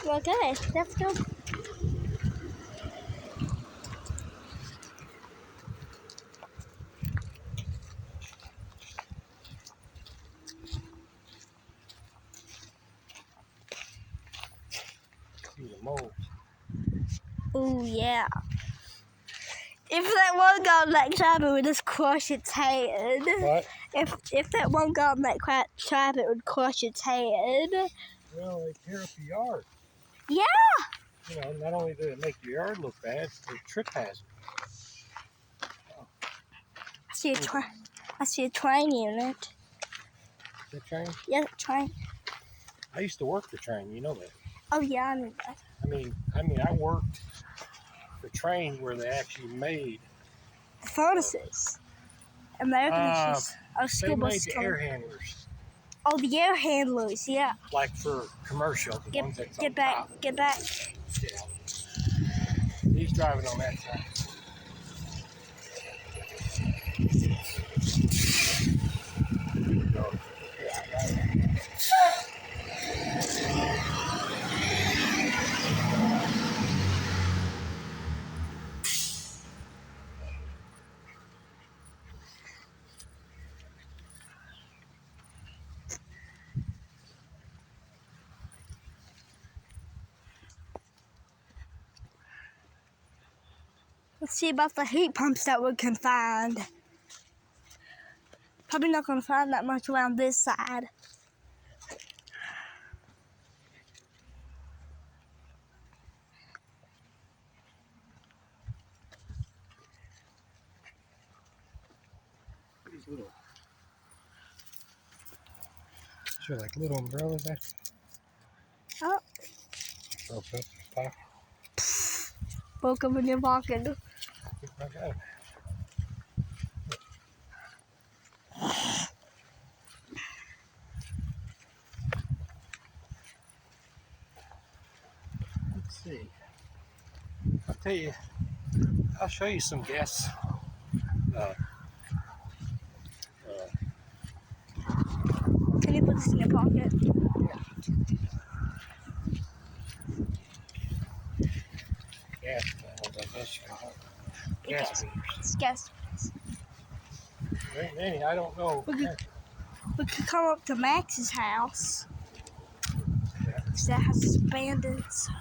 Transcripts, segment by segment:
Okay, let's go. See the moles. Ooh, yeah. If that one guy on that trap, it would just crush its head. What? If that one guy on that trap, it would crush its head. Well, they tear up the yard. Yeah. You know, not only do it make your yard look bad, it's a trip hazard. I see a train unit. The train? Yeah, train. I used to work the train, you know that. Oh yeah, I knew that. I worked the train where they actually made The furnaces. American school they bus. made the air handlers. Oh, the air handlers, yeah. Like for commercial, the ones that's Get on back, top. get back. Yeah. He's driving on that side. Let's see about the heat pumps that we can find. Probably not going to find that much around this side. These little, sure, like little umbrellas there. Oh. Throw up in your pocket. Woke up in your pocket. I got it. Let's see. I'll tell you. I'll show you some gas. Can you put this in your pocket? Gas panels, I guess you call it. Gas meters. It's gas. There ain't many, I don't know. We could come up to Max's house. Because that house is abandoned. So.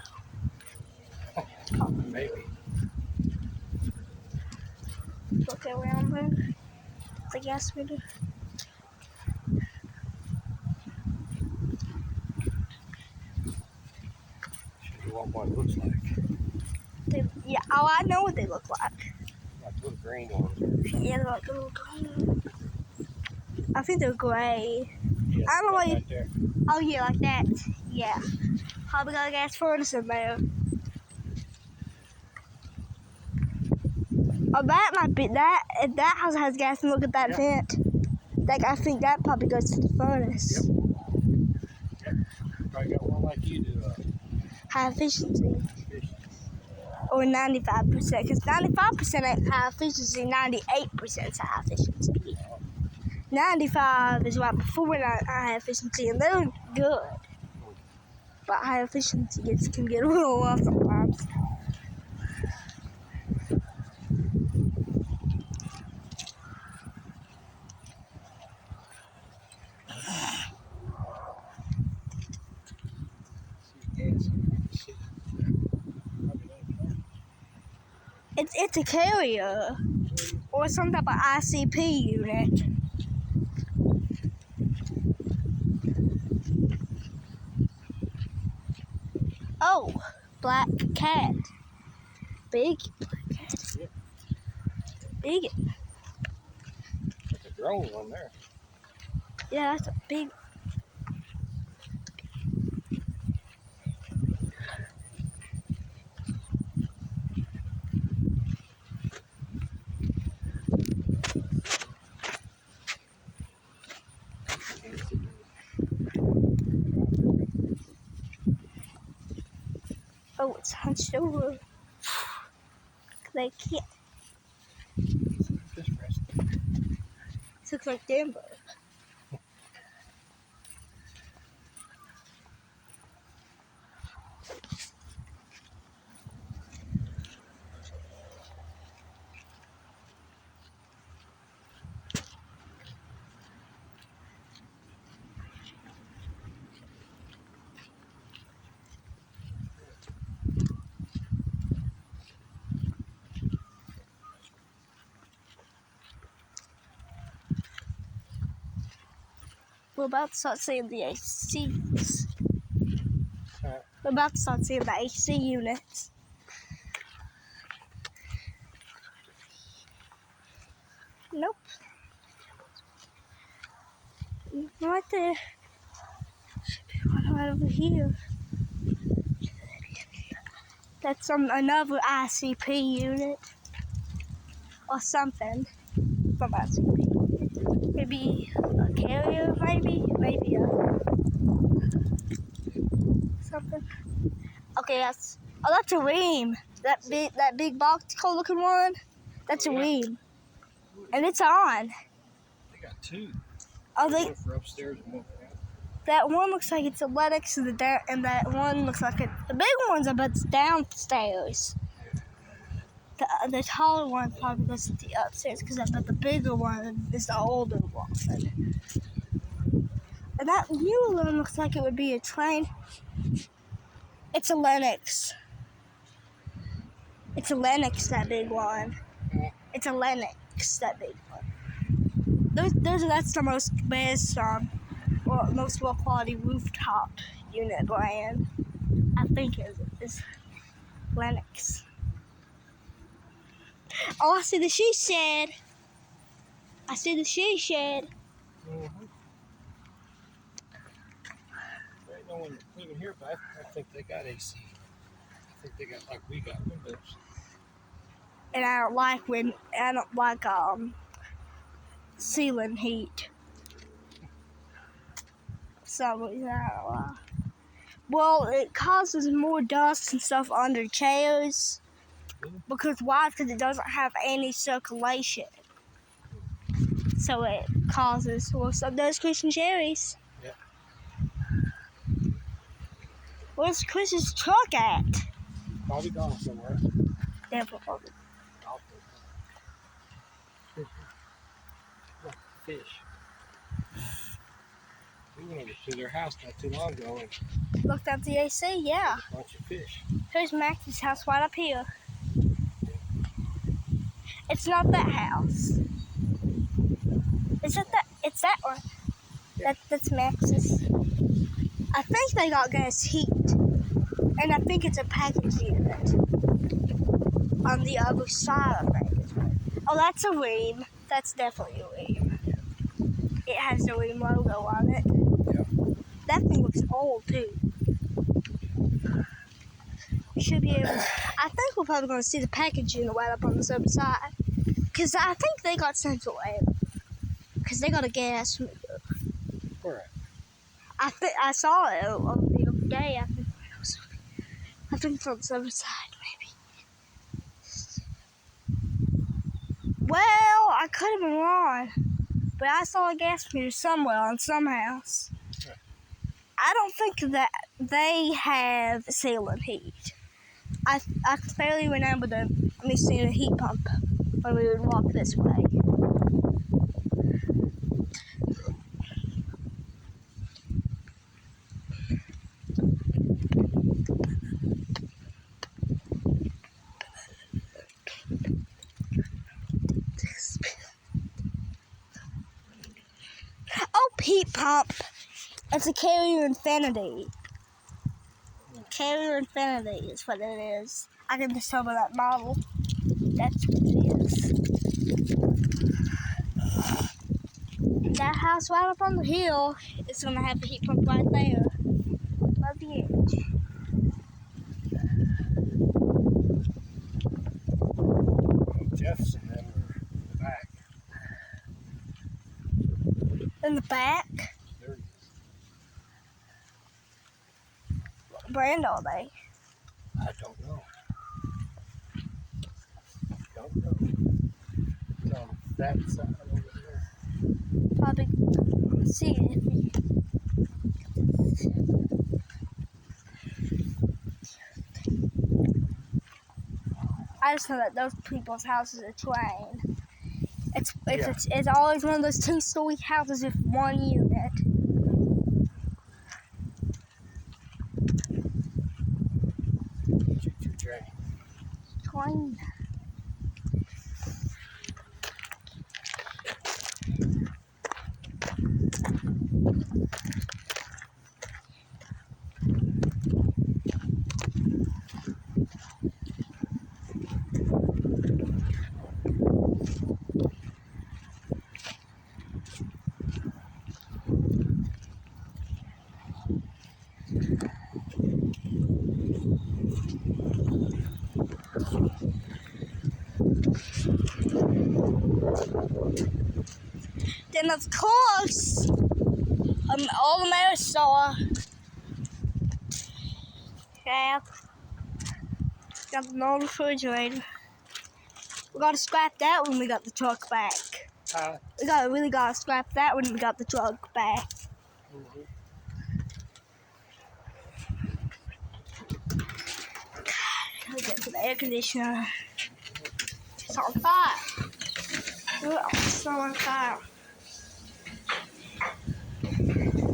Maybe. Look around there. The gas meter. Show you what one looks like. I know what they look like. Like little green ones. Yeah, they're like little green. I think they're gray. Yeah, I don't know right there. Oh yeah, like that. Yeah. Probably got a gas furnace in there. Oh, that might be that. If that house has gas, and look at that vent. I think that probably goes to the furnace. Yep. Probably got one like you do. High efficiency. Or 95%, because 95% at high efficiency, 98% is high efficiency. 95 is right before high efficiency, and they're good. But high efficiency can get a little rough sometimes. It's a carrier or some type of ICP unit. Oh, black cat. Big black cat. Big. There's a drone on there. Yeah, that's a big. Oh, it's hunched over. They can't. Just rest. It looks like Denver. We're about to start seeing the ACs. Huh? We're about to start seeing the AC units. Nope. Right there. Should be one right over here. That's another ICP unit. Or something from ICP. Maybe a carrier, maybe a something. Okay, that's a ream. That big box looking one. That's a ream, and it's on. They got two. Oh, One for upstairs and one for down. that one looks like it's a Lennox, and that one looks like the big one's about downstairs. The taller one probably goes to the upstairs but the bigger one is the older one. And that new one looks like it would be a train. It's a Lennox. It's a Lennox, that big one. It's a Lennox, that big one. That's the most best, most well quality rooftop unit brand. I think is Lennox. Oh, I see the she shed. Mm-hmm. There ain't no one living here, but I think they got AC. I think they got like we got windows. And I don't like ceiling heat. So well, it causes more dust and stuff under chairs. Because why? Because it doesn't have any circulation. So it causes what's up those Christian cherries? Yeah. Where's Chris's truck at? Probably gone somewhere. Yeah, probably. Look, fish. We went over to their house not too long ago and Looked at the AC, yeah. a bunch of fish. Here's Max's house right up here. It's not that house. Is it that? It's that one. Yeah. That's Max's. I think they got gas heat. And I think it's a package unit. On the other side, I think. Oh, that's a ream. That's definitely a ream. It has the ream logo on it. Yeah. That thing looks old, too. We should be able to... I think we're probably going to see the package unit right up on the other side. Because I think they got central air. Because they got a gas meter. Where at? I saw it the other day. I think it's on the other side, maybe. Well, I could have been wrong. But I saw a gas meter somewhere on some house. Yeah. I don't think that they have ceiling heat. I clearly remember me seeing a heat pump when we would walk this way. Oh, heat pump! It's a Carrier Infinity. Carrier Infinity is what it is. I can just tell by that model. That's what it is. That house right up on the hill is going to have the heat pump right there. By the edge. Jeff's and them are in the back. In the back? There he is. What brand are they? I don't know. It's on that side over there. Probably see it. I just know that those people's houses are train. It's always one of those 2-story houses with one unit. Choo-choo train. Train. and of course, all the store. Yeah, got the old refrigerator. We gotta scrap that when we got the truck back. We really gotta scrap that when we got the truck back. Mm-hmm. Let's get to the air conditioner. It's on fire. Look, it's so on fire.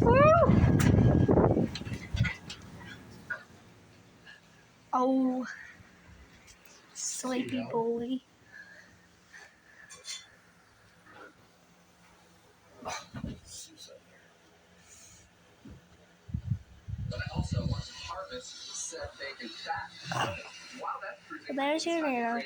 Woo! Oh, sleepy boy. But I also want to harvest said bacon fat. While that There's your nano.